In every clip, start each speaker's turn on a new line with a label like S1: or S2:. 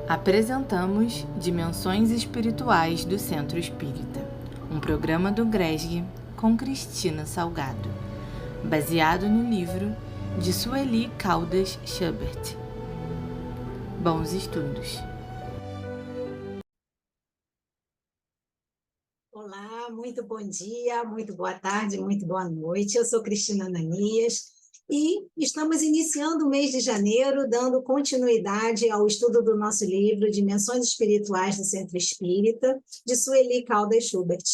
S1: Apresentamos Dimensões Espirituais do Centro Espírita, um programa do GRESG com Cristina Salgado, baseado no livro de Sueli Caldas Schubert. Bons estudos!
S2: Olá, muito bom dia, muito boa tarde, muito boa noite. Eu sou Cristina Ananias e estamos iniciando o mês de janeiro, dando continuidade ao estudo do nosso livro Dimensões Espirituais do Centro Espírita, de Sueli Caldas Schubert.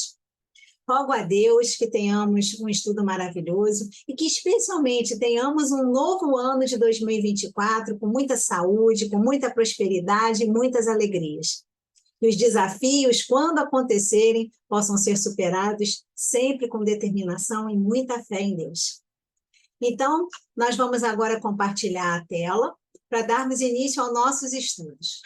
S2: Rogo a Deus que tenhamos um estudo maravilhoso e que, especialmente, tenhamos um novo ano de 2024 com muita saúde, com muita prosperidade e muitas alegrias. Que os desafios, quando acontecerem, possam ser superados sempre com determinação e muita fé em Deus. Então, nós vamos agora compartilhar a tela para darmos início aos nossos estudos.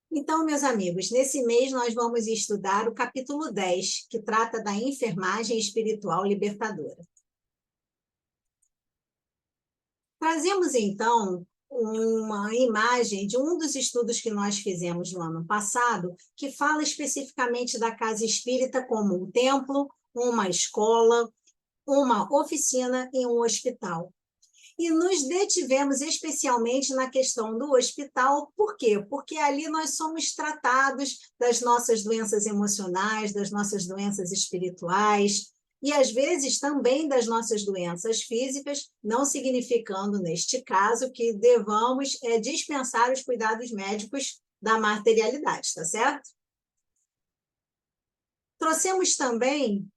S2: Então, meus amigos, nesse mês nós vamos estudar o capítulo 10, que trata da enfermagem espiritual libertadora. Trazemos, então, uma imagem de um dos estudos que nós fizemos no ano passado, que fala especificamente da casa espírita como um templo, uma escola, uma oficina e um hospital. E nos detivemos especialmente na questão do hospital, por quê? Porque ali nós somos tratados das nossas doenças emocionais, das nossas doenças espirituais, e às vezes também das nossas doenças físicas, não significando, neste caso, que devamos dispensar os cuidados médicos da materialidade, tá certo? Trouxemos também...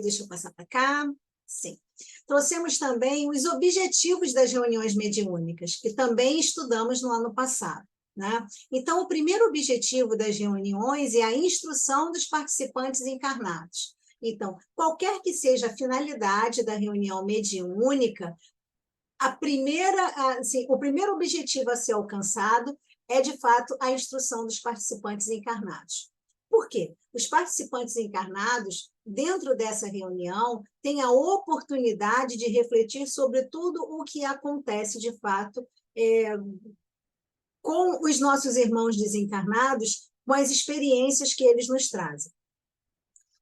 S2: deixa eu passar para cá. Sim. Trouxemos também os objetivos das reuniões mediúnicas, que também estudamos no ano passado, né? Então, o primeiro objetivo das reuniões é a instrução dos participantes encarnados. Então, qualquer que seja a finalidade da reunião mediúnica, o primeiro objetivo a ser alcançado é, de fato, a instrução dos participantes encarnados. Por quê? Os participantes encarnados, dentro dessa reunião, têm a oportunidade de refletir sobre tudo o que acontece, de fato, com os nossos irmãos desencarnados, com as experiências que eles nos trazem.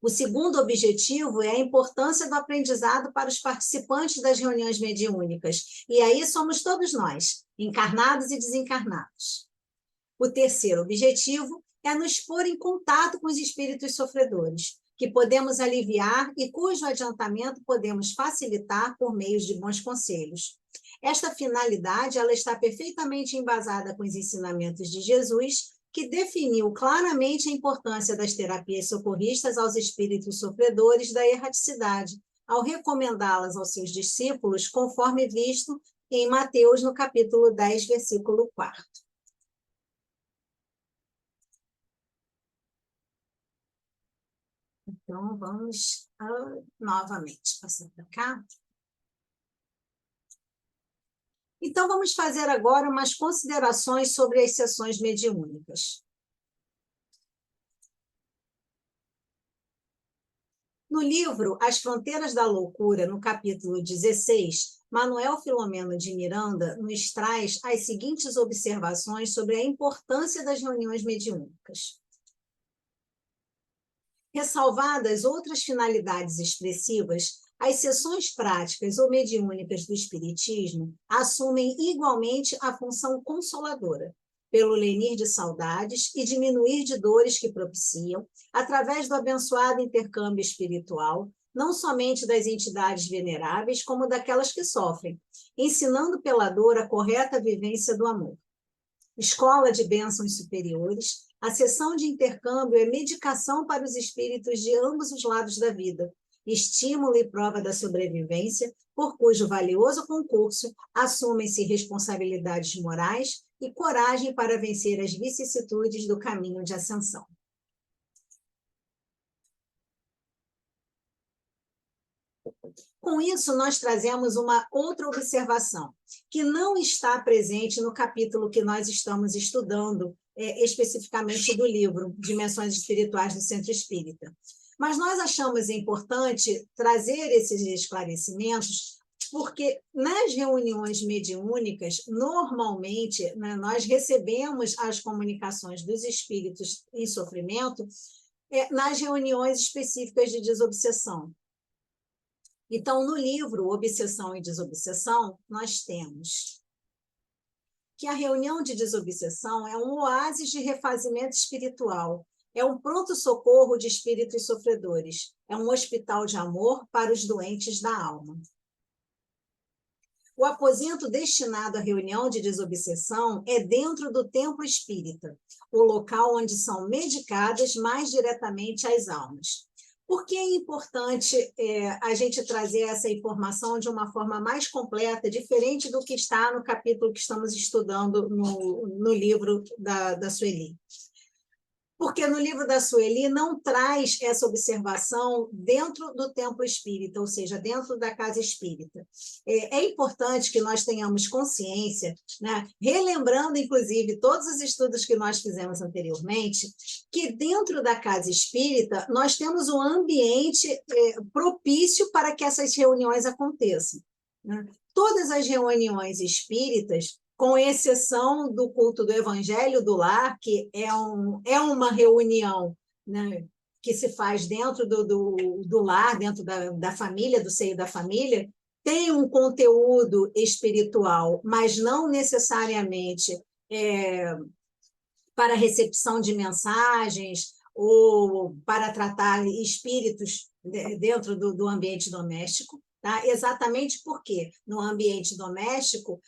S2: O segundo objetivo é a importância do aprendizado para os participantes das reuniões mediúnicas. E aí somos todos nós, encarnados e desencarnados. O terceiro objetivo é nos pôr em contato com os espíritos sofredores, que podemos aliviar e cujo adiantamento podemos facilitar por meio de bons conselhos. Esta finalidade ela está perfeitamente embasada com os ensinamentos de Jesus, que definiu claramente a importância das terapias socorristas aos espíritos sofredores da erraticidade, ao recomendá-las aos seus discípulos, conforme visto em Mateus, no capítulo 10, versículo 4. Então, vamos novamente passar para cá. Então, vamos fazer agora umas considerações sobre as sessões mediúnicas. No livro As Fronteiras da Loucura, no capítulo 16, Manuel Filomeno de Miranda nos traz as seguintes observações sobre a importância das reuniões mediúnicas. Ressalvadas outras finalidades expressivas, as sessões práticas ou mediúnicas do Espiritismo assumem igualmente a função consoladora, pelo lenir de saudades e diminuir de dores que propiciam, através do abençoado intercâmbio espiritual, não somente das entidades veneráveis, como daquelas que sofrem, ensinando pela dor a correta vivência do amor. Escola de bênçãos superiores, a sessão de intercâmbio é medicação para os espíritos de ambos os lados da vida, estímulo e prova da sobrevivência, por cujo valioso concurso assumem-se responsabilidades morais e coragem para vencer as vicissitudes do caminho de ascensão. Com isso, nós trazemos uma outra observação, que não está presente no capítulo que nós estamos estudando, especificamente do livro Dimensões Espirituais do Centro Espírita. Mas nós achamos importante trazer esses esclarecimentos, porque nas reuniões mediúnicas, normalmente, né, nós recebemos as comunicações dos espíritos em sofrimento nas reuniões específicas de desobsessão. Então, no livro Obsessão e Desobsessão, nós temos que a reunião de desobsessão é um oásis de refazimento espiritual, é um pronto-socorro de espíritos sofredores, é um hospital de amor para os doentes da alma. O aposento destinado à reunião de desobsessão é dentro do templo espírita, o local onde são medicadas mais diretamente as almas. Por que é importante a gente trazer essa informação de uma forma mais completa, diferente do que está no capítulo que estamos estudando no livro da Sueli? Porque no livro da Sueli não traz essa observação dentro do templo espírita, ou seja, dentro da casa espírita. É importante que nós tenhamos consciência, né, relembrando, inclusive, todos os estudos que nós fizemos anteriormente, que dentro da casa espírita nós temos um ambiente propício para que essas reuniões aconteçam, né? Todas as reuniões espíritas, com exceção do culto do Evangelho do Lar, que é uma reunião, né, que se faz dentro do lar, dentro da família, do seio da família, tem um conteúdo espiritual, mas não necessariamente para recepção de mensagens ou para tratar espíritos dentro do ambiente doméstico. Tá? Exatamente porque no ambiente doméstico,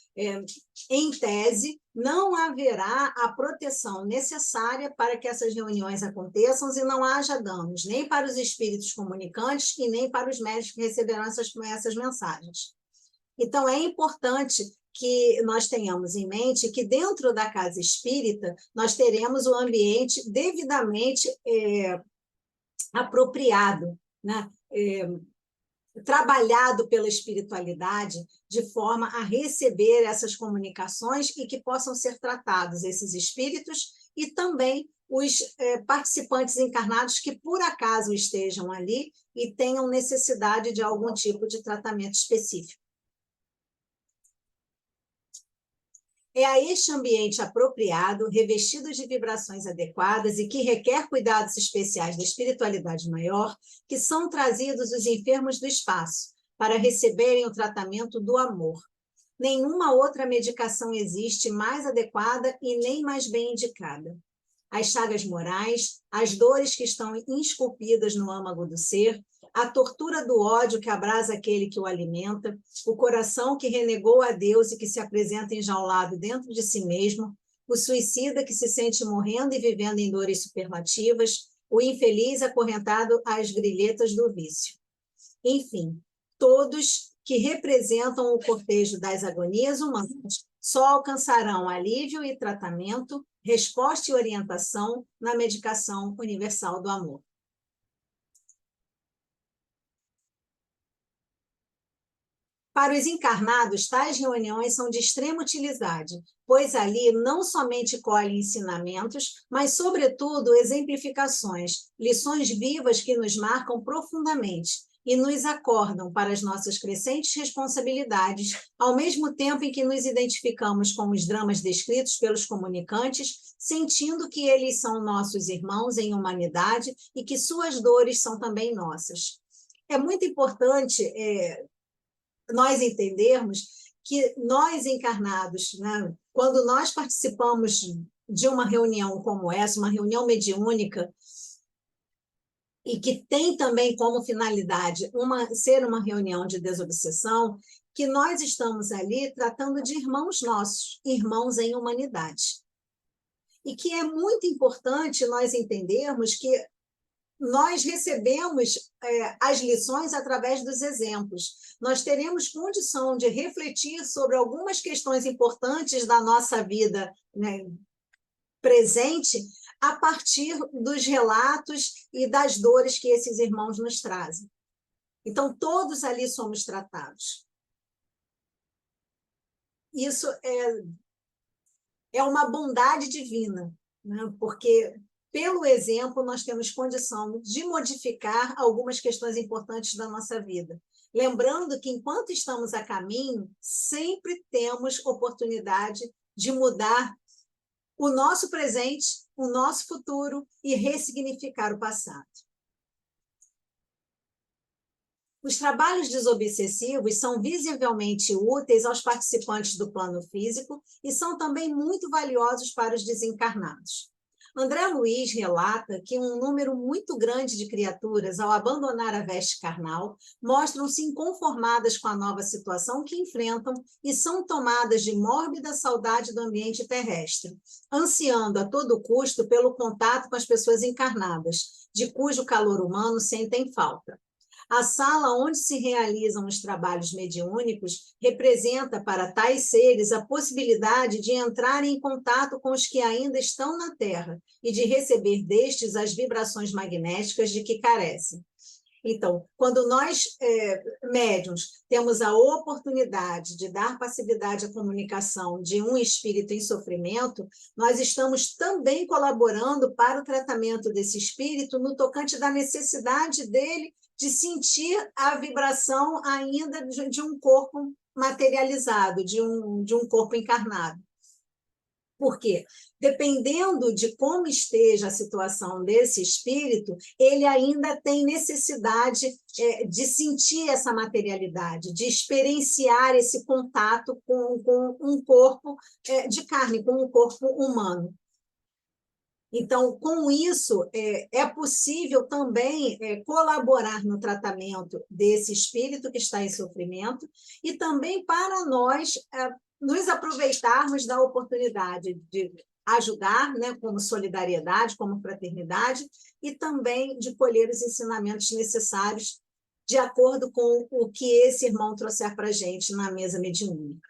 S2: em tese, não haverá a proteção necessária para que essas reuniões aconteçam e não haja danos, nem para os espíritos comunicantes e nem para os médicos que receberão essas mensagens. Então, é importante que nós tenhamos em mente que dentro da casa espírita nós teremos o ambiente devidamente apropriado, né? Trabalhado pela espiritualidade de forma a receber essas comunicações e que possam ser tratados esses espíritos e também os participantes encarnados que por acaso estejam ali e tenham necessidade de algum tipo de tratamento específico. É a este ambiente apropriado, revestido de vibrações adequadas e que requer cuidados especiais da espiritualidade maior, que são trazidos os enfermos do espaço para receberem o tratamento do amor. Nenhuma outra medicação existe mais adequada e nem mais bem indicada. As chagas morais, as dores que estão esculpidas no âmago do ser, a tortura do ódio que abrasa aquele que o alimenta, o coração que renegou a Deus e que se apresenta enjaulado dentro de si mesmo, o suicida que se sente morrendo e vivendo em dores superlativas, o infeliz acorrentado às grilhetas do vício. Enfim, todos que representam o cortejo das agonias humanas só alcançarão alívio e tratamento, resposta e orientação na medicação universal do amor. Para os encarnados, tais reuniões são de extrema utilidade, pois ali não somente colhem ensinamentos, mas, sobretudo, exemplificações, lições vivas que nos marcam profundamente e nos acordam para as nossas crescentes responsabilidades, ao mesmo tempo em que nos identificamos com os dramas descritos pelos comunicantes, sentindo que eles são nossos irmãos em humanidade e que suas dores são também nossas. É muito importante nós entendermos que nós encarnados, né, quando nós participamos de uma reunião como essa, uma reunião mediúnica, e que tem também como finalidade ser uma reunião de desobsessão, que nós estamos ali tratando de irmãos nossos, irmãos em humanidade. E que é muito importante nós entendermos que nós recebemos as lições através dos exemplos. Nós teremos condição de refletir sobre algumas questões importantes da nossa vida, né, presente, a partir dos relatos e das dores que esses irmãos nos trazem. Então, todos ali somos tratados. Isso é uma bondade divina, né? Porque, pelo exemplo, nós temos condição de modificar algumas questões importantes da nossa vida. Lembrando que, enquanto estamos a caminho, sempre temos oportunidade de mudar o nosso presente, o nosso futuro e ressignificar o passado. Os trabalhos desobsessivos são visivelmente úteis aos participantes do plano físico e são também muito valiosos para os desencarnados. André Luiz relata que um número muito grande de criaturas, ao abandonar a veste carnal, mostram-se inconformadas com a nova situação que enfrentam e são tomadas de mórbida saudade do ambiente terrestre, ansiando a todo custo pelo contato com as pessoas encarnadas, de cujo calor humano sentem falta. A sala onde se realizam os trabalhos mediúnicos representa para tais seres a possibilidade de entrar em contato com os que ainda estão na Terra e de receber destes as vibrações magnéticas de que carecem. Então, quando nós, médiuns, temos a oportunidade de dar passividade à comunicação de um espírito em sofrimento, nós estamos também colaborando para o tratamento desse espírito no tocante da necessidade dele de sentir a vibração ainda de um corpo materializado, de um corpo encarnado. Por quê? Dependendo de como esteja a situação desse espírito, ele ainda tem necessidade de sentir essa materialidade, de experienciar esse contato com um corpo de carne, com um corpo humano. Então, com isso, é possível também colaborar no tratamento desse espírito que está em sofrimento e também para nós nos aproveitarmos da oportunidade de ajudar, né, como solidariedade, como fraternidade, e também de colher os ensinamentos necessários de acordo com o que esse irmão trouxer para a gente na mesa mediúnica.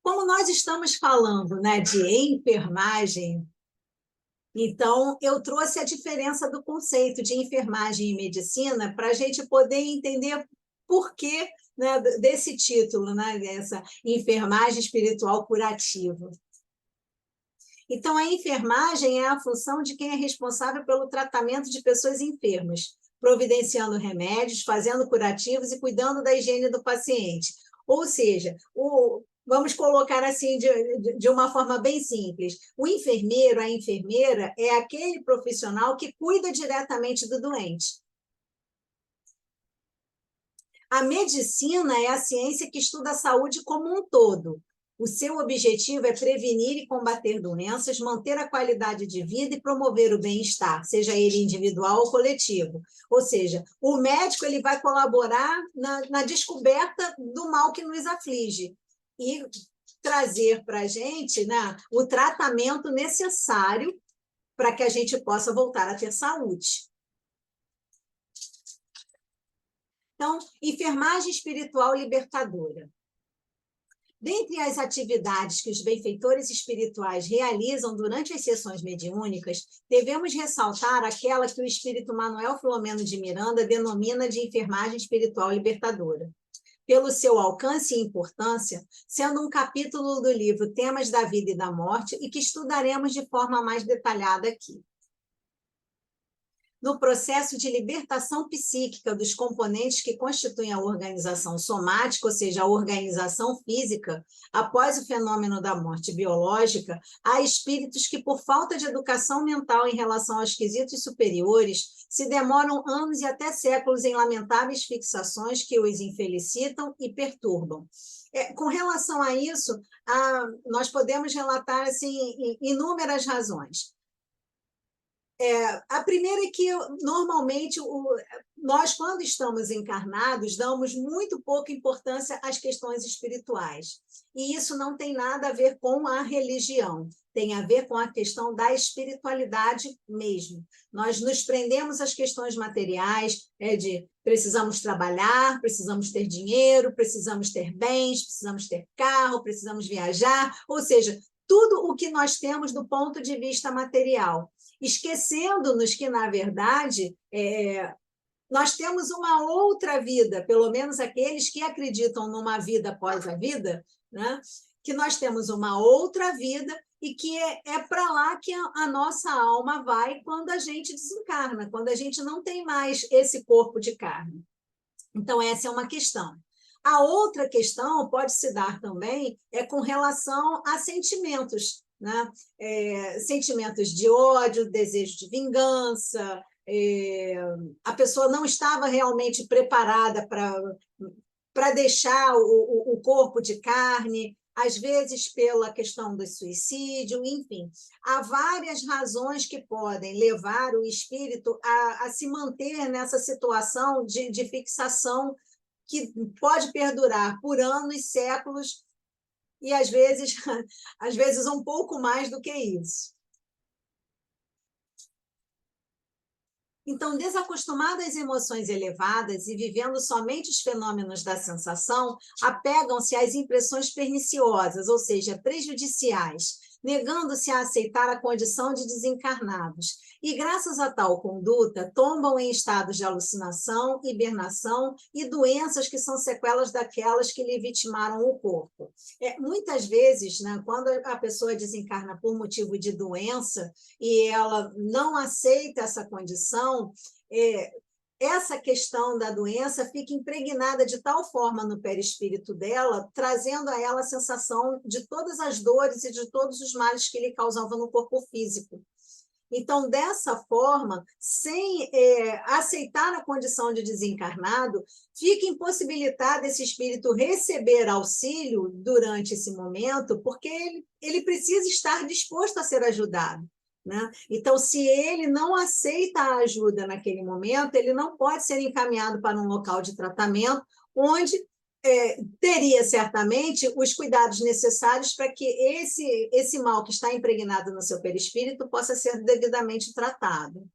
S2: Como nós estamos falando, né, de enfermagem, então eu trouxe a diferença do conceito de enfermagem e medicina para a gente poder entender por que, né, desse título, né, dessa enfermagem espiritual curativa. Então, a enfermagem é a função de quem é responsável pelo tratamento de pessoas enfermas, providenciando remédios, fazendo curativos e cuidando da higiene do paciente. Ou seja, vamos colocar assim de uma forma bem simples. O enfermeiro, a enfermeira, é aquele profissional que cuida diretamente do doente. A medicina é a ciência que estuda a saúde como um todo. O seu objetivo é prevenir e combater doenças, manter a qualidade de vida e promover o bem-estar, seja ele individual ou coletivo. Ou seja, o médico ele vai colaborar na descoberta do mal que nos aflige e trazer para a gente, né, o tratamento necessário para que a gente possa voltar a ter saúde. Então, enfermagem espiritual libertadora. Dentre as atividades que os benfeitores espirituais realizam durante as sessões mediúnicas, devemos ressaltar aquela que o espírito Manuel Filomeno de Miranda denomina de enfermagem espiritual libertadora. Pelo seu alcance e importância, sendo um capítulo do livro Temas da Vida e da Morte, e que estudaremos de forma mais detalhada aqui. No processo de libertação psíquica dos componentes que constituem a organização somática, ou seja, a organização física, após o fenômeno da morte biológica, há espíritos que, por falta de educação mental em relação aos quesitos superiores, se demoram anos e até séculos em lamentáveis fixações que os infelicitam e perturbam. Com relação a isso, nós podemos relatar assim, inúmeras razões. A primeira é que, normalmente, nós, quando estamos encarnados, damos muito pouca importância às questões espirituais. E isso não tem nada a ver com a religião, tem a ver com a questão da espiritualidade mesmo. Nós nos prendemos às questões materiais, de precisamos trabalhar, precisamos ter dinheiro, precisamos ter bens, precisamos ter carro, precisamos viajar, ou seja, tudo o que nós temos do ponto de vista material. esquecendo-nos que, na verdade, nós temos uma outra vida, pelo menos aqueles que acreditam numa vida após a vida, né? Que nós temos uma outra vida e que é para lá que a nossa alma vai quando a gente desencarna, quando a gente não tem mais esse corpo de carne. Então, essa é uma questão. A outra questão pode se dar também com relação a sentimentos, né? Sentimentos de ódio, desejo de vingança, a pessoa não estava realmente preparada para deixar o corpo de carne, às vezes pela questão do suicídio, enfim. Há várias razões que podem levar o espírito a se manter nessa situação de fixação que pode perdurar por anos, séculos, e às vezes um pouco mais do que isso. Então, desacostumado às emoções elevadas e vivendo somente os fenômenos da sensação, apegam-se às impressões perniciosas, ou seja, prejudiciais, negando-se a aceitar a condição de desencarnados. E, graças a tal conduta, tombam em estados de alucinação, hibernação e doenças que são sequelas daquelas que lhe vitimaram o corpo. Muitas vezes, né, quando a pessoa desencarna por motivo de doença e ela não aceita essa condição, essa questão da doença fica impregnada de tal forma no perispírito dela, trazendo a ela a sensação de todas as dores e de todos os males que lhe causavam no corpo físico. Então, dessa forma, sem aceitar a condição de desencarnado, fica impossibilitado esse espírito receber auxílio durante esse momento, porque ele precisa estar disposto a ser ajudado, né? Então, se ele não aceita a ajuda naquele momento, ele não pode ser encaminhado para um local de tratamento onde teria certamente os cuidados necessários para que esse mal que está impregnado no seu perispírito possa ser devidamente tratado.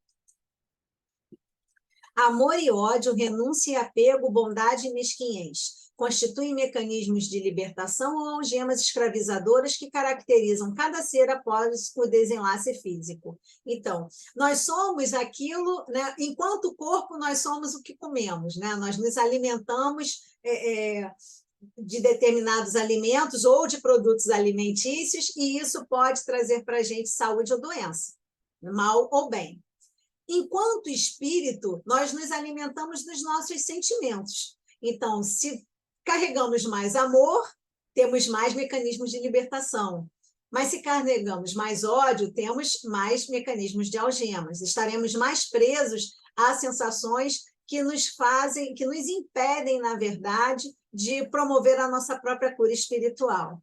S2: Amor e ódio, renúncia e apego, bondade e mesquinhez constituem mecanismos de libertação ou algemas escravizadoras que caracterizam cada ser após o desenlace físico. Então, nós somos aquilo, né? Enquanto corpo, nós somos o que comemos, né? Nós nos alimentamos de determinados alimentos ou de produtos alimentícios, e isso pode trazer para a gente saúde ou doença, mal ou bem. Enquanto espírito, nós nos alimentamos dos nossos sentimentos. Então, se carregamos mais amor, temos mais mecanismos de libertação. Mas se carregamos mais ódio, temos mais mecanismos de algemas. Estaremos mais presos a sensações que nos fazem, que nos impedem, na verdade, de promover a nossa própria cura espiritual.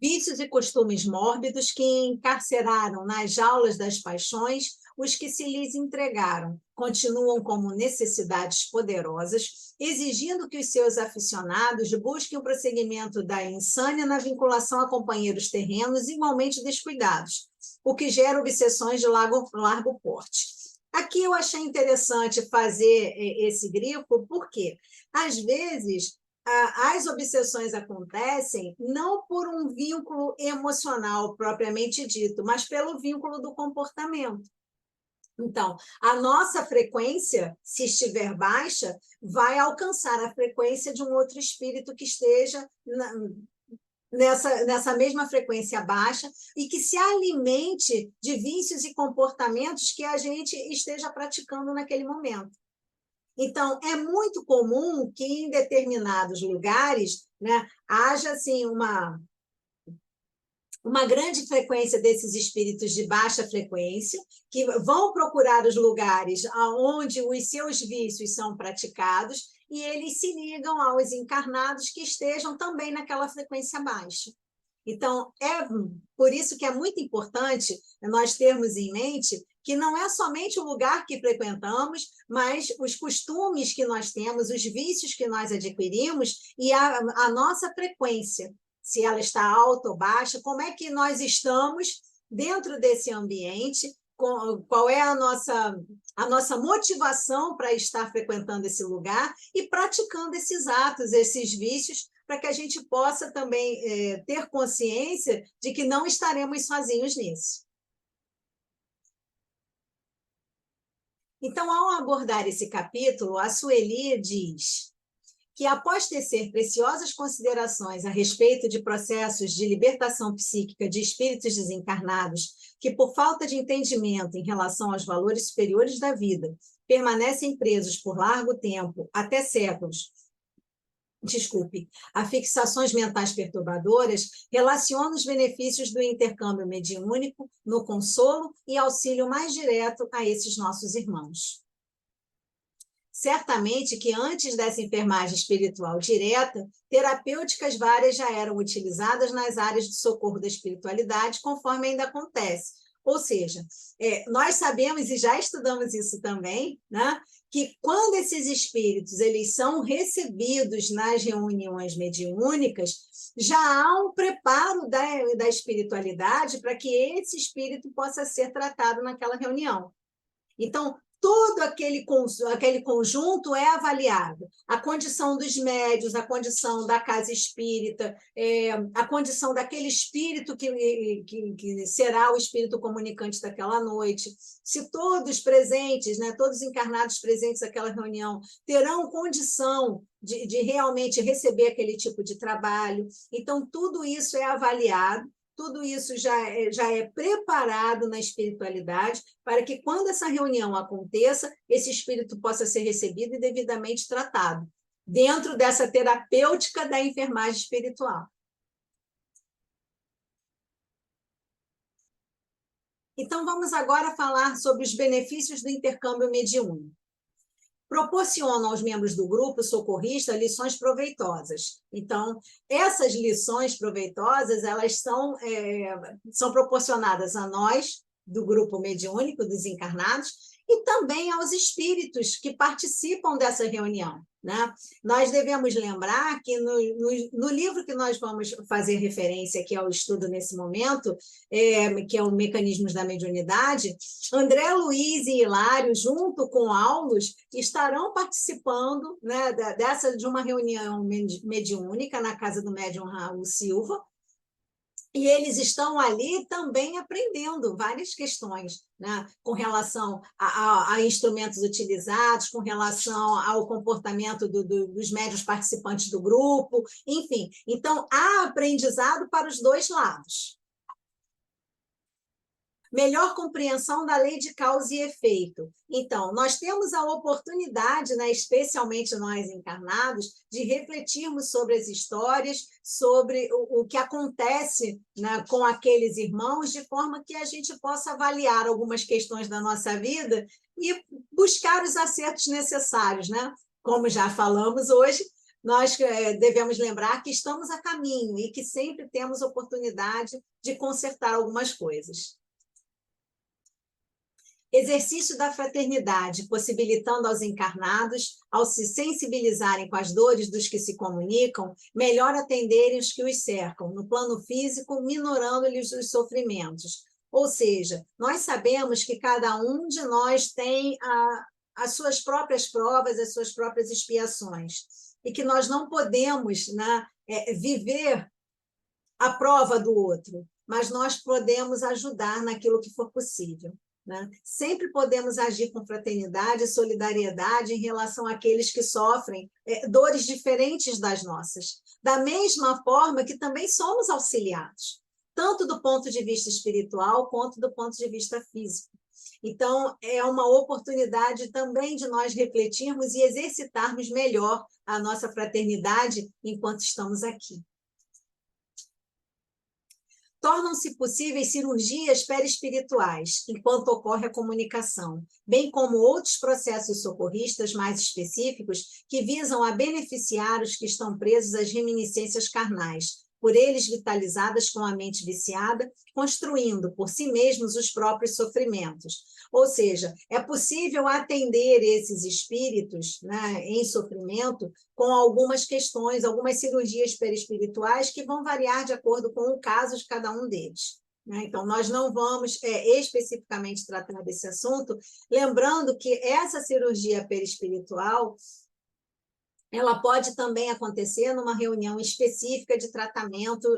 S2: Vícios e costumes mórbidos que encarceraram nas jaulas das paixões os que se lhes entregaram, continuam como necessidades poderosas, exigindo que os seus aficionados busquem o prosseguimento da insânia na vinculação a companheiros terrenos igualmente descuidados, o que gera obsessões de largo porte. Aqui eu achei interessante fazer esse grifo, porque, às vezes, as obsessões acontecem não por um vínculo emocional propriamente dito, mas pelo vínculo do comportamento. Então, a nossa frequência, se estiver baixa, vai alcançar a frequência de um outro espírito que esteja nessa mesma frequência baixa e que se alimente de vícios e comportamentos que a gente esteja praticando naquele momento. Então, é muito comum que em determinados lugares, né, haja assim, uma grande frequência desses espíritos de baixa frequência, que vão procurar os lugares onde os seus vícios são praticados, e eles se ligam aos encarnados que estejam também naquela frequência baixa. Então, é por isso que é muito importante nós termos em mente que não é somente o lugar que frequentamos, mas os costumes que nós temos, os vícios que nós adquirimos e a nossa frequência, se ela está alta ou baixa, como é que nós estamos dentro desse ambiente, qual é a nossa motivação para estar frequentando esse lugar e praticando esses atos, esses vícios, para que a gente possa também ter consciência de que não estaremos sozinhos nisso. Então, ao abordar esse capítulo, a Sueli diz que, após tecer preciosas considerações a respeito de processos de libertação psíquica de espíritos desencarnados, que, por falta de entendimento em relação aos valores superiores da vida, permanecem presos por largo tempo, até séculos, a fixações mentais perturbadoras, relaciona os benefícios do intercâmbio mediúnico no consolo e auxílio mais direto a esses nossos irmãos. Certamente que antes dessa enfermagem espiritual direta, terapêuticas várias já eram utilizadas nas áreas de socorro da espiritualidade, conforme ainda acontece. Ou seja, nós sabemos, e já estudamos isso também, né, que quando esses espíritos eles são recebidos nas reuniões mediúnicas, já há um preparo da espiritualidade para que esse espírito possa ser tratado naquela reunião. Então, todo aquele conjunto é avaliado. A condição dos médios, a condição da casa espírita, a condição daquele espírito que será o espírito comunicante daquela noite. Se todos presentes, né, todos encarnados presentes naquela reunião, terão condição de realmente receber aquele tipo de trabalho. Então, tudo isso é avaliado. Tudo isso já é preparado na espiritualidade para que, quando essa reunião aconteça, esse espírito possa ser recebido e devidamente tratado, dentro dessa terapêutica da enfermagem espiritual. Então, vamos agora falar sobre os benefícios do intercâmbio mediúnico. Proporcionam aos membros do grupo socorrista lições proveitosas. Então, essas lições proveitosas, elas são proporcionadas a nós, do grupo mediúnico, dos encarnados, e também aos espíritos que participam dessa reunião, né? Nós devemos lembrar que no livro que nós vamos fazer referência aqui ao estudo nesse momento, que é o Mecanismos da Mediunidade, André Luiz e Hilário, junto com Aulus, estarão participando, né, de uma reunião mediúnica na casa do médium Raul Silva, e eles estão ali também aprendendo várias questões, né, com relação a instrumentos utilizados, com relação ao comportamento dos médiuns participantes do grupo, enfim. Então, há aprendizado para os dois lados. Melhor compreensão da lei de causa e efeito. Então, nós temos a oportunidade, né, especialmente nós encarnados, de refletirmos sobre as histórias, sobre o que acontece, né, com aqueles irmãos, de forma que a gente possa avaliar algumas questões da nossa vida e buscar os acertos necessários, né? Como já falamos hoje, nós devemos lembrar que estamos a caminho e que sempre temos oportunidade de consertar algumas coisas. Exercício da fraternidade, possibilitando aos encarnados, ao se sensibilizarem com as dores dos que se comunicam, melhor atenderem os que os cercam, no plano físico, minorando-lhes os sofrimentos. Ou seja, nós sabemos que cada um de nós tem as suas próprias provas, as suas próprias expiações, e que nós não podemos, né, viver a prova do outro, mas nós podemos ajudar naquilo que for possível. Né? Sempre podemos agir com fraternidade e solidariedade em relação àqueles que sofrem dores diferentes das nossas, da mesma forma que também somos auxiliados, tanto do ponto de vista espiritual quanto do ponto de vista físico. Então, é uma oportunidade também de nós refletirmos e exercitarmos melhor a nossa fraternidade enquanto estamos aqui. Tornam-se possíveis cirurgias perispirituais, enquanto ocorre a comunicação, bem como outros processos socorristas mais específicos que visam a beneficiar os que estão presos às reminiscências carnais, por eles vitalizadas com a mente viciada, construindo por si mesmos os próprios sofrimentos. Ou seja, é possível atender esses espíritos, né, em sofrimento com algumas questões, algumas cirurgias perispirituais que vão variar de acordo com o caso de cada um deles. Então, nós não vamos especificamente tratar desse assunto, lembrando que essa cirurgia perispiritual ela pode também acontecer numa reunião específica de tratamento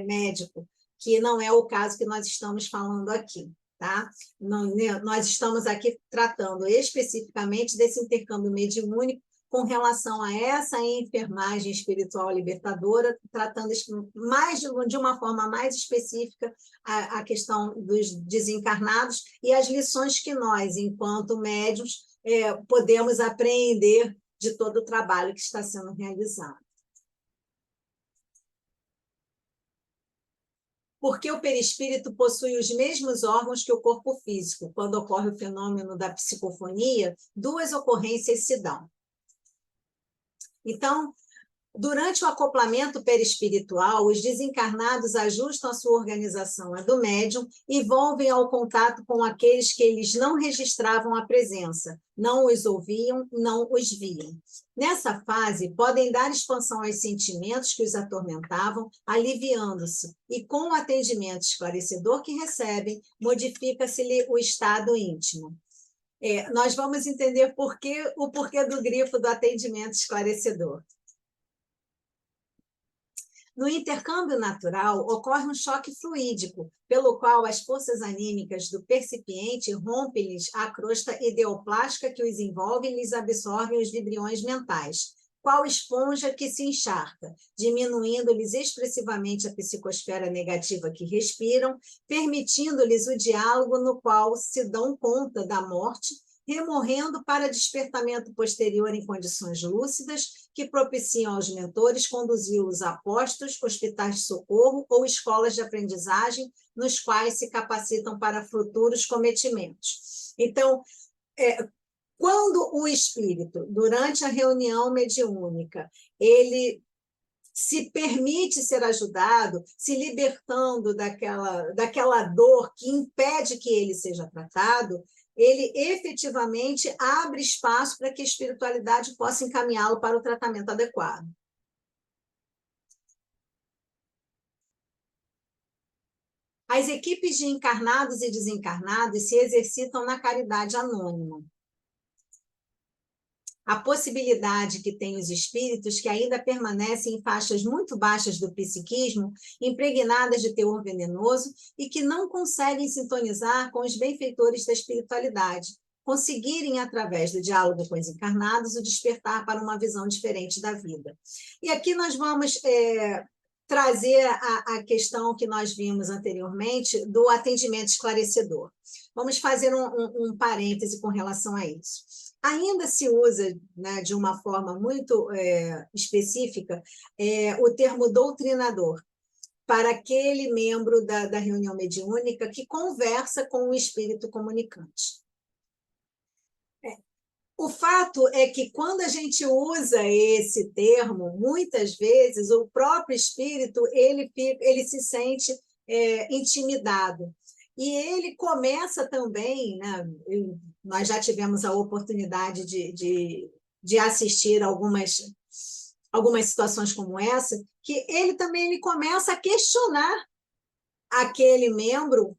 S2: médico, que não é o caso que nós estamos falando aqui. Tá? Nós estamos aqui tratando especificamente desse intercâmbio mediúnico com relação a essa enfermagem espiritual libertadora, tratando mais de uma forma mais específica a questão dos desencarnados e as lições que nós, enquanto médiuns, podemos aprender de todo o trabalho que está sendo realizado. Porque o perispírito possui os mesmos órgãos que o corpo físico. Quando ocorre o fenômeno da psicofonia, duas ocorrências se dão. Então, durante o acoplamento perispiritual, os desencarnados ajustam a sua organização à do médium e volvem ao contato com aqueles que eles não registravam a presença, não os ouviam, não os viam. Nessa fase, podem dar expansão aos sentimentos que os atormentavam, aliviando-se, e com o atendimento esclarecedor que recebem, modifica-se-lhe o estado íntimo. Nós vamos entender o porquê do grifo do atendimento esclarecedor. No intercâmbio natural, ocorre um choque fluídico, pelo qual as forças anímicas do percipiente rompem-lhes a crosta ideoplástica que os envolve e lhes absorvem os vibriões mentais, qual esponja que se encharca, diminuindo-lhes expressivamente a psicosfera negativa que respiram, permitindo-lhes o diálogo no qual se dão conta da morte, remorrendo para despertamento posterior em condições lúcidas, que propiciam aos mentores conduzi-los a postos, hospitais de socorro ou escolas de aprendizagem, nos quais se capacitam para futuros cometimentos. Então, quando o espírito, durante a reunião mediúnica, ele se permite ser ajudado, se libertando daquela dor que impede que ele seja tratado, ele efetivamente abre espaço para que a espiritualidade possa encaminhá-lo para o tratamento adequado. As equipes de encarnados e desencarnados se exercitam na caridade anônima. A possibilidade que têm os espíritos que ainda permanecem em faixas muito baixas do psiquismo, impregnadas de teor venenoso e que não conseguem sintonizar com os benfeitores da espiritualidade, conseguirem, através do diálogo com os encarnados, o despertar para uma visão diferente da vida. E aqui nós vamos trazer a questão que nós vimos anteriormente do atendimento esclarecedor. Vamos fazer um parêntese com relação a isso. Ainda se usa, né, de uma forma muito específica o termo doutrinador para aquele membro da reunião mediúnica que conversa com o espírito comunicante. O fato é que, quando a gente usa esse termo, muitas vezes o próprio espírito ele se sente intimidado. E ele começa também, né, nós já tivemos a oportunidade de assistir algumas situações como essa, que ele também começa a questionar aquele membro,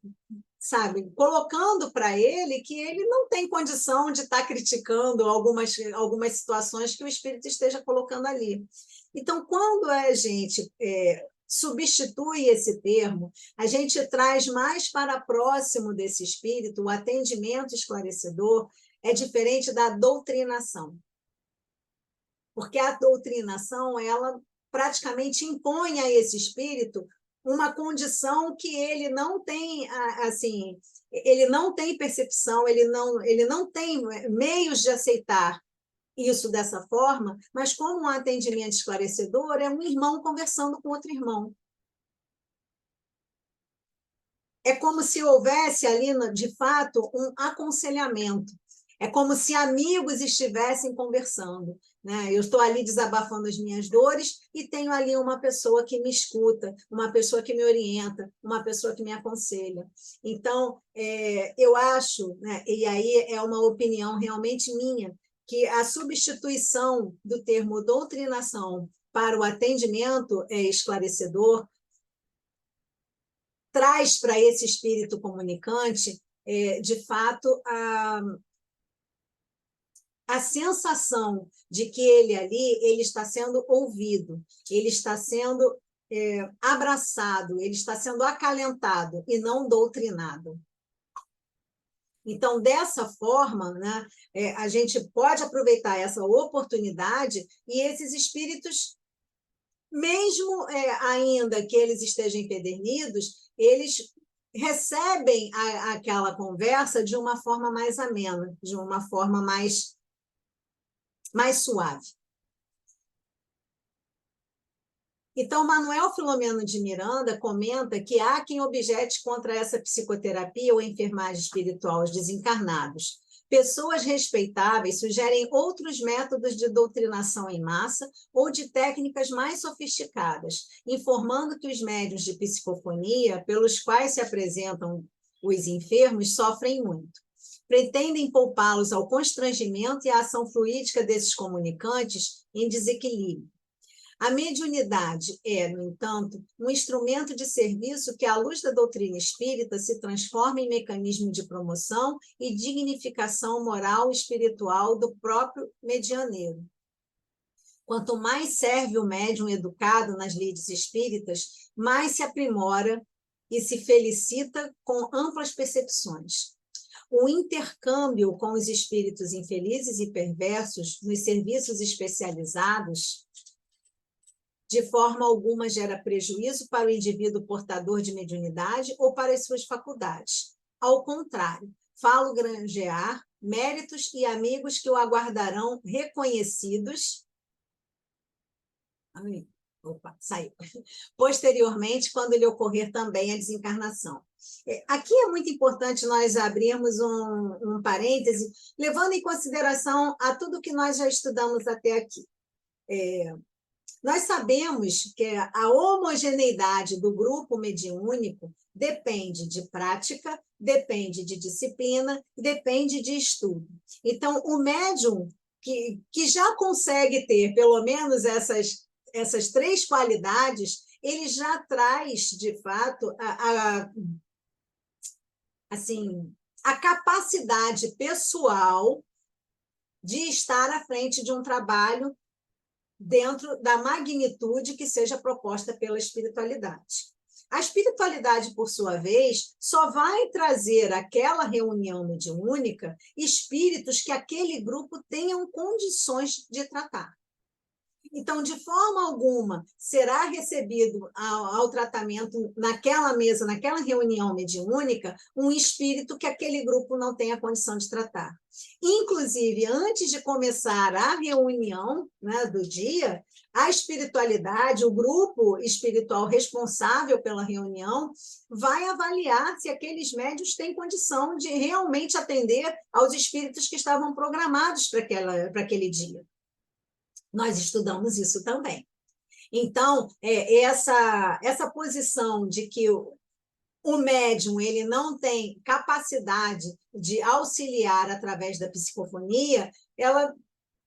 S2: sabe, colocando para ele que ele não tem condição de estar criticando algumas situações que o espírito esteja colocando ali. Então, quando a gente substitui esse termo, a gente traz mais para próximo desse espírito. O atendimento esclarecedor é diferente da doutrinação, porque a doutrinação, ela praticamente impõe a esse espírito uma condição que ele não tem, assim, ele não tem percepção, ele não tem meios de aceitar isso dessa forma, mas como um atendimento esclarecedor, é um irmão conversando com outro irmão. É como se houvesse ali, de fato, um aconselhamento. É como se amigos estivessem conversando, né? Eu estou ali desabafando as minhas dores e tenho ali uma pessoa que me escuta, uma pessoa que me orienta, uma pessoa que me aconselha. Então, eu acho, né, e aí é uma opinião realmente minha, que a substituição do termo doutrinação para o atendimento esclarecedor traz para esse espírito comunicante, de fato, a sensação de que ele ali ele está sendo ouvido, ele está sendo abraçado, ele está sendo acalentado e não doutrinado. Então, dessa forma, né, a gente pode aproveitar essa oportunidade e esses espíritos, mesmo ainda que eles estejam empedernidos, eles recebem aquela conversa de uma forma mais amena, de uma forma mais suave. Então, Manuel Filomeno de Miranda comenta que há quem objete contra essa psicoterapia ou enfermagem espiritual aos desencarnados. Pessoas respeitáveis sugerem outros métodos de doutrinação em massa ou de técnicas mais sofisticadas, informando que os médiuns de psicofonia, pelos quais se apresentam os enfermos, sofrem muito. Pretendem poupá-los ao constrangimento e à ação fluídica desses comunicantes em desequilíbrio. A mediunidade é, no entanto, um instrumento de serviço que, à luz da doutrina espírita, se transforma em mecanismo de promoção e dignificação moral e espiritual do próprio medianeiro. Quanto mais serve o médium educado nas lides espíritas, mais se aprimora e se felicita com amplas percepções. O intercâmbio com os espíritos infelizes e perversos nos serviços especializados de forma alguma gera prejuízo para o indivíduo portador de mediunidade ou para as suas faculdades. Ao contrário, falo granjear méritos e amigos que o aguardarão reconhecidos. Opa, saiu. Posteriormente, quando lhe ocorrer também a desencarnação. Aqui é muito importante nós abrirmos um parêntese, levando em consideração a tudo que nós já estudamos até aqui. Nós sabemos que a homogeneidade do grupo mediúnico depende de prática, depende de disciplina, depende de estudo. Então, o médium que já consegue ter pelo menos essas três qualidades, ele já traz, de fato, a capacidade pessoal de estar à frente de um trabalho dentro da magnitude que seja proposta pela espiritualidade. A espiritualidade, por sua vez, só vai trazer àquela reunião mediúnica espíritos que aquele grupo tenham condições de tratar. Então, de forma alguma, será recebido ao tratamento naquela mesa, naquela reunião mediúnica, um espírito que aquele grupo não tenha condição de tratar. Inclusive, antes de começar a reunião, né, do dia, a espiritualidade, o grupo espiritual responsável pela reunião, vai avaliar se aqueles médiuns têm condição de realmente atender aos espíritos que estavam programados para aquele dia. Nós estudamos isso também. Então, essa posição de que o médium ele não tem capacidade de auxiliar através da psicofonia, ela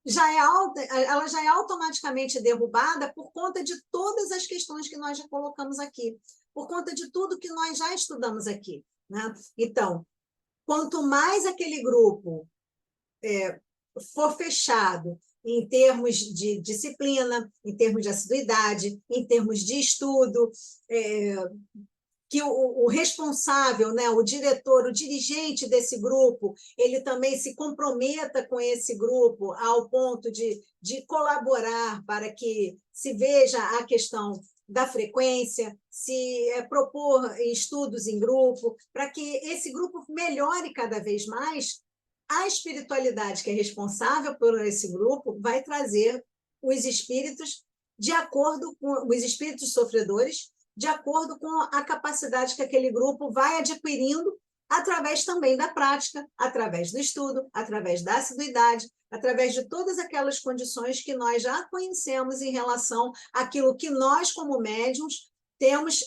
S2: já é automaticamente derrubada por conta de todas as questões que nós já colocamos aqui, por conta de tudo que nós já estudamos aqui, né? Então, quanto mais aquele grupo for fechado em termos de disciplina, em termos de assiduidade, em termos de estudo, que o responsável, né, o diretor, o dirigente desse grupo, ele também se comprometa com esse grupo ao ponto de colaborar para que se veja a questão da frequência, se propor estudos em grupo, para que esse grupo melhore cada vez mais. A espiritualidade que é responsável por esse grupo vai trazer os espíritos de acordo com os espíritos sofredores, de acordo com a capacidade que aquele grupo vai adquirindo através também da prática, através do estudo, através da assiduidade, através de todas aquelas condições que nós já conhecemos em relação àquilo que nós, como médiuns, temos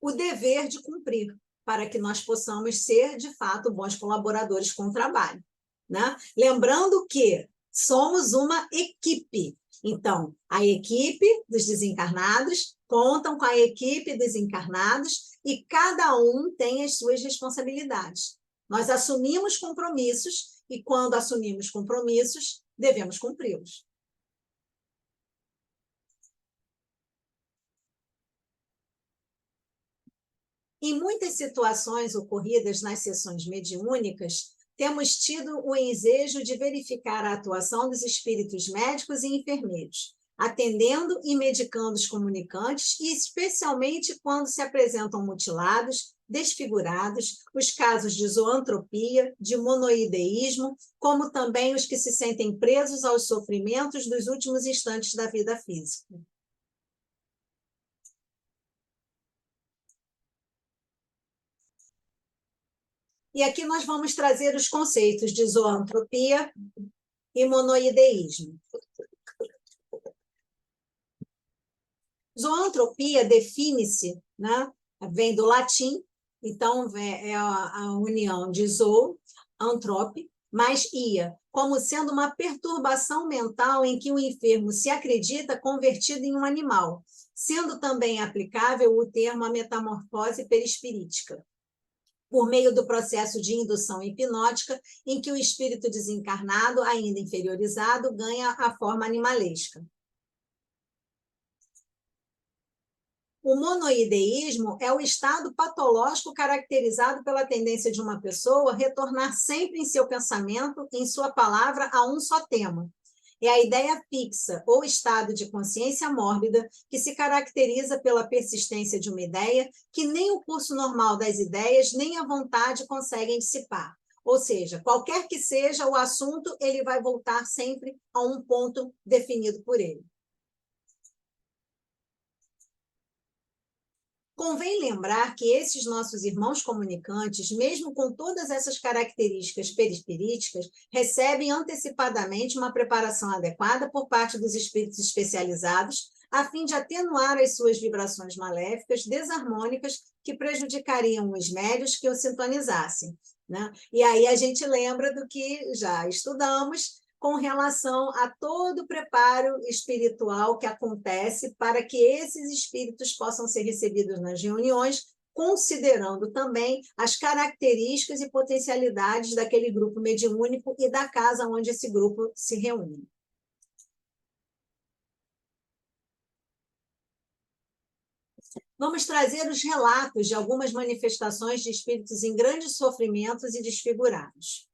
S2: o dever de cumprir, para que nós possamos ser, de fato, bons colaboradores com o trabalho, né? Lembrando que somos uma equipe. Então, a equipe dos desencarnados contam com a equipe dos encarnados e cada um tem as suas responsabilidades. Nós assumimos compromissos e, quando assumimos compromissos, devemos cumpri-los. Em muitas situações ocorridas nas sessões mediúnicas, temos tido o ensejo de verificar a atuação dos espíritos médicos e enfermeiros, atendendo e medicando os comunicantes, e especialmente quando se apresentam mutilados, desfigurados, os casos de zoantropia, de monoideísmo, como também os que se sentem presos aos sofrimentos dos últimos instantes da vida física. E aqui nós vamos trazer os conceitos de zoantropia e monoideísmo. Zoantropia define-se, né, vem do latim, então é a união de zoo, antrope, mais ia, como sendo uma perturbação mental em que o enfermo se acredita convertido em um animal, sendo também aplicável o termo a metamorfose perispirítica, por meio do processo de indução hipnótica, em que o espírito desencarnado, ainda inferiorizado, ganha a forma animalesca. O monoideísmo é o estado patológico caracterizado pela tendência de uma pessoa retornar sempre em seu pensamento, em sua palavra, a um só tema. É a ideia fixa, ou estado de consciência mórbida, que se caracteriza pela persistência de uma ideia que nem o curso normal das ideias, nem a vontade conseguem dissipar. Ou seja, qualquer que seja o assunto, ele vai voltar sempre a um ponto definido por ele. Convém lembrar que esses nossos irmãos comunicantes, mesmo com todas essas características perispiríticas, recebem antecipadamente uma preparação adequada por parte dos espíritos especializados, a fim de atenuar as suas vibrações maléficas, desarmônicas, que prejudicariam os médios que o sintonizassem, né? E aí a gente lembra do que já estudamos, com relação a todo o preparo espiritual que acontece para que esses espíritos possam ser recebidos nas reuniões, considerando também as características e potencialidades daquele grupo mediúnico e da casa onde esse grupo se reúne. Vamos trazer os relatos de algumas manifestações de espíritos em grandes sofrimentos e desfigurados.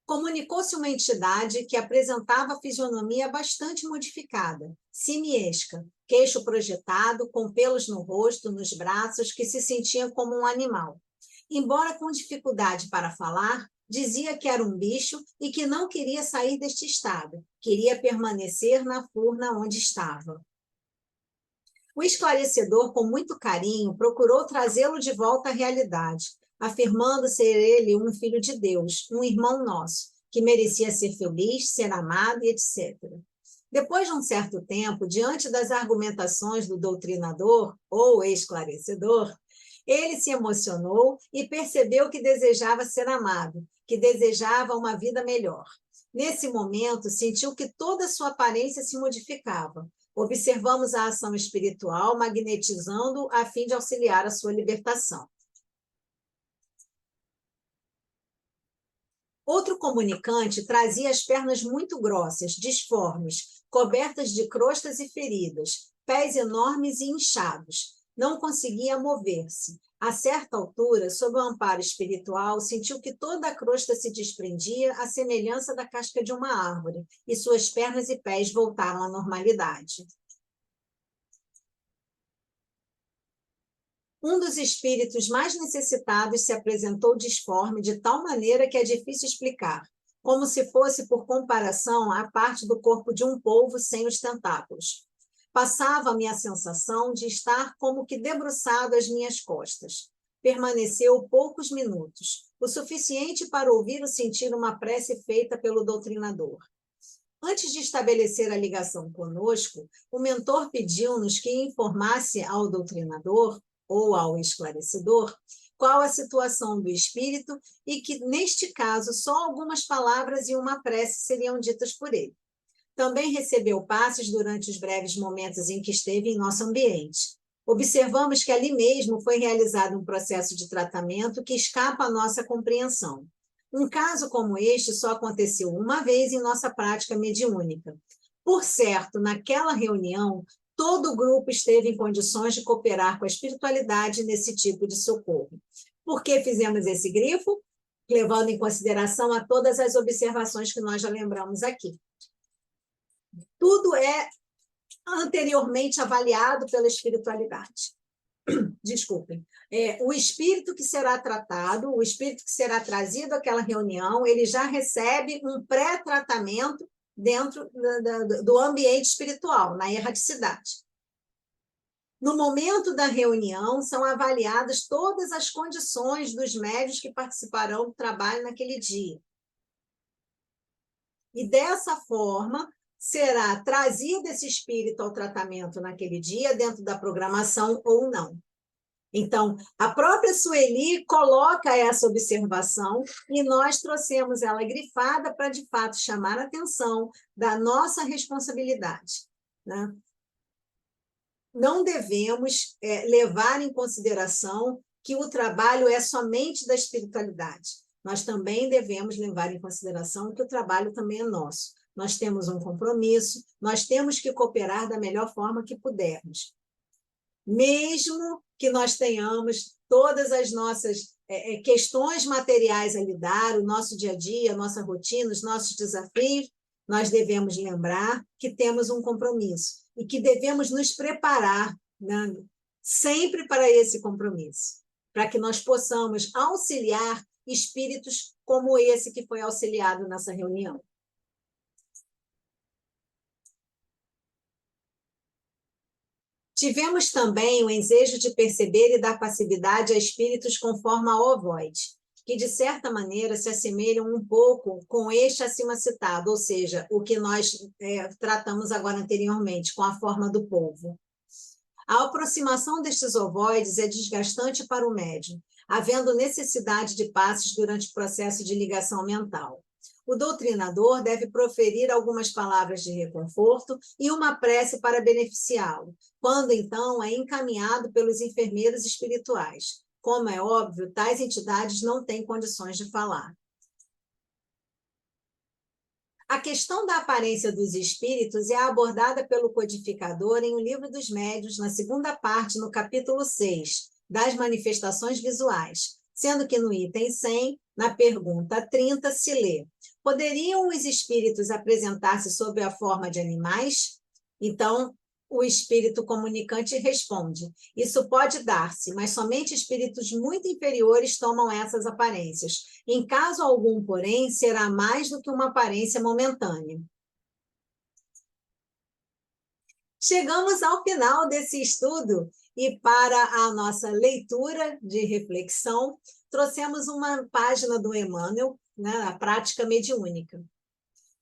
S2: Comunicou-se uma entidade que apresentava fisionomia bastante modificada, simiesca, queixo projetado, com pelos no rosto, nos braços, que se sentia como um animal. Embora com dificuldade para falar, dizia que era um bicho e que não queria sair deste estado, queria permanecer na furna onde estava. O esclarecedor, com muito carinho, procurou trazê-lo de volta à realidade, afirmando ser ele um filho de Deus, um irmão nosso, que merecia ser feliz, ser amado e etc. Depois de um certo tempo, diante das argumentações do doutrinador ou esclarecedor, ele se emocionou e percebeu que desejava ser amado, que desejava uma vida melhor. Nesse momento, sentiu que toda a sua aparência se modificava. Observamos a ação espiritual magnetizando a fim de auxiliar a sua libertação. Outro comunicante trazia as pernas muito grossas, disformes, cobertas de crostas e feridas, pés enormes e inchados. Não conseguia mover-se. A certa altura, sob o amparo espiritual, sentiu que toda a crosta se desprendia à semelhança da casca de uma árvore, e suas pernas e pés voltaram à normalidade. Um dos espíritos mais necessitados se apresentou disforme de tal maneira que é difícil explicar, como se fosse, por comparação, a parte do corpo de um polvo sem os tentáculos. Passava-me a sensação de estar como que debruçado às minhas costas. Permaneceu poucos minutos, o suficiente para ouvir ou sentir uma prece feita pelo doutrinador. Antes de estabelecer a ligação conosco, o mentor pediu-nos que informasse ao doutrinador ou ao esclarecedor, qual a situação do espírito e que, neste caso, só algumas palavras e uma prece seriam ditas por ele. Também recebeu passes durante os breves momentos em que esteve em nosso ambiente. Observamos que ali mesmo foi realizado um processo de tratamento que escapa à nossa compreensão. Um caso como este só aconteceu uma vez em nossa prática mediúnica. Por certo, naquela reunião, todo o grupo esteve em condições de cooperar com a espiritualidade nesse tipo de socorro. Por que fizemos esse grifo? Levando em consideração a todas as observações que nós já lembramos aqui. Tudo é anteriormente avaliado pela espiritualidade. Desculpem. O espírito que será tratado, o espírito que será trazido àquela reunião, ele já recebe um pré-tratamento dentro do ambiente espiritual, na erraticidade. No momento da reunião, são avaliadas todas as condições dos médios que participarão do trabalho naquele dia. E dessa forma, será trazido esse espírito ao tratamento naquele dia, dentro da programação ou não. Então, a própria Sueli coloca essa observação e nós trouxemos ela grifada para, de fato, chamar a atenção da nossa responsabilidade, né? Não devemos levar em consideração que o trabalho é somente da espiritualidade. Nós também devemos levar em consideração que o trabalho também é nosso. Nós temos um compromisso, nós temos que cooperar da melhor forma que pudermos. Mesmo que nós tenhamos todas as nossas questões materiais a lidar, o nosso dia a dia, a nossa rotina, os nossos desafios, nós devemos lembrar que temos um compromisso e que devemos nos preparar, né, sempre para esse compromisso, para que nós possamos auxiliar espíritos como esse que foi auxiliado nessa reunião. Tivemos também o ensejo de perceber e dar passividade a espíritos com forma ovoide, que, de certa maneira, se assemelham um pouco com este acima citado, ou seja, o que nós tratamos agora anteriormente, com a forma do polvo. A aproximação destes ovoides é desgastante para o médium, havendo necessidade de passes durante o processo de ligação mental. O doutrinador deve proferir algumas palavras de reconforto e uma prece para beneficiá-lo, quando então é encaminhado pelos enfermeiros espirituais. Como é óbvio, tais entidades não têm condições de falar. A questão da aparência dos espíritos é abordada pelo codificador em O Livro dos Médiuns, na segunda parte, no capítulo 6, das manifestações visuais, sendo que no item 100, na pergunta 30, se lê: poderiam os espíritos apresentar-se sob a forma de animais? Então, o espírito comunicante responde: isso pode dar-se, mas somente espíritos muito inferiores tomam essas aparências. Em caso algum, porém, será mais do que uma aparência momentânea. Chegamos ao final desse estudo e, para a nossa leitura de reflexão, trouxemos uma página do Emmanuel, né, a prática mediúnica.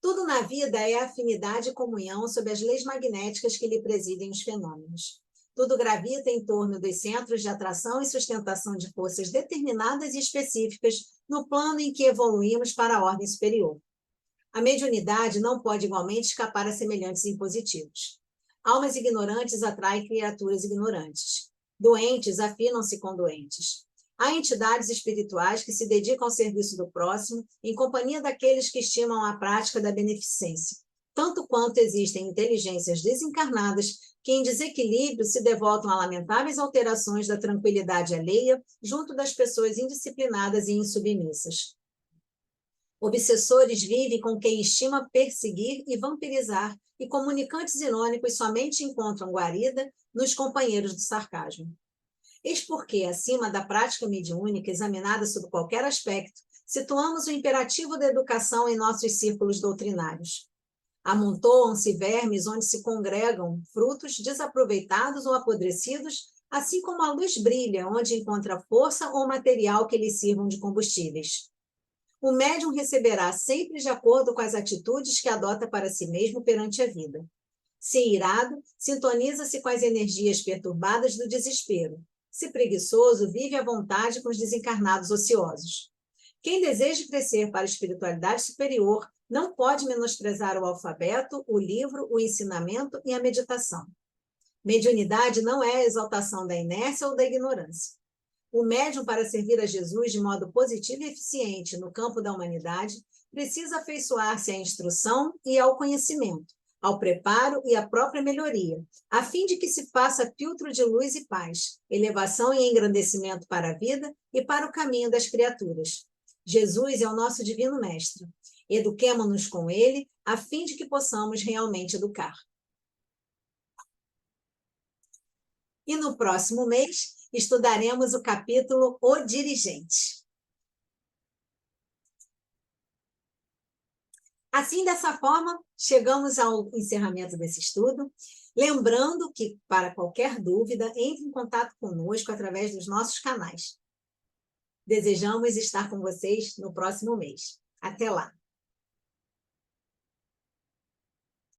S2: Tudo na vida é afinidade e comunhão sob as leis magnéticas que lhe presidem os fenômenos. Tudo gravita em torno dos centros de atração e sustentação de forças determinadas e específicas no plano em que evoluímos para a ordem superior. A mediunidade não pode igualmente escapar a semelhantes impositivos. Almas ignorantes atraem criaturas ignorantes. Doentes afinam-se com doentes. Há entidades espirituais que se dedicam ao serviço do próximo em companhia daqueles que estimam a prática da beneficência, tanto quanto existem inteligências desencarnadas que, em desequilíbrio, se devotam a lamentáveis alterações da tranquilidade alheia junto das pessoas indisciplinadas e insubmissas. Obsessores vivem com quem estima perseguir e vampirizar, e comunicantes irônicos somente encontram guarida nos companheiros do sarcasmo. Eis porque, acima da prática mediúnica, examinada sob qualquer aspecto, situamos o imperativo da educação em nossos círculos doutrinários. Amontoam-se vermes onde se congregam frutos desaproveitados ou apodrecidos, assim como a luz brilha onde encontra força ou material que lhe sirvam de combustíveis. O médium receberá sempre de acordo com as atitudes que adota para si mesmo perante a vida. Se irado, sintoniza-se com as energias perturbadas do desespero. Se preguiçoso, vive à vontade com os desencarnados ociosos. Quem deseja crescer para a espiritualidade superior não pode menosprezar o alfabeto, o livro, o ensinamento e a meditação. Mediunidade não é a exaltação da inércia ou da ignorância. O médium, para servir a Jesus de modo positivo e eficiente no campo da humanidade, precisa afeiçoar-se à instrução e ao conhecimento, ao preparo e à própria melhoria, a fim de que se faça filtro de luz e paz, elevação e engrandecimento para a vida e para o caminho das criaturas. Jesus é o nosso divino mestre. Eduquemo-nos com ele, a fim de que possamos realmente educar. E no próximo mês, estudaremos o capítulo O Dirigente. Assim, dessa forma, chegamos ao encerramento desse estudo. Lembrando que, para qualquer dúvida, entre em contato conosco através dos nossos canais. Desejamos estar com vocês no próximo mês. Até lá!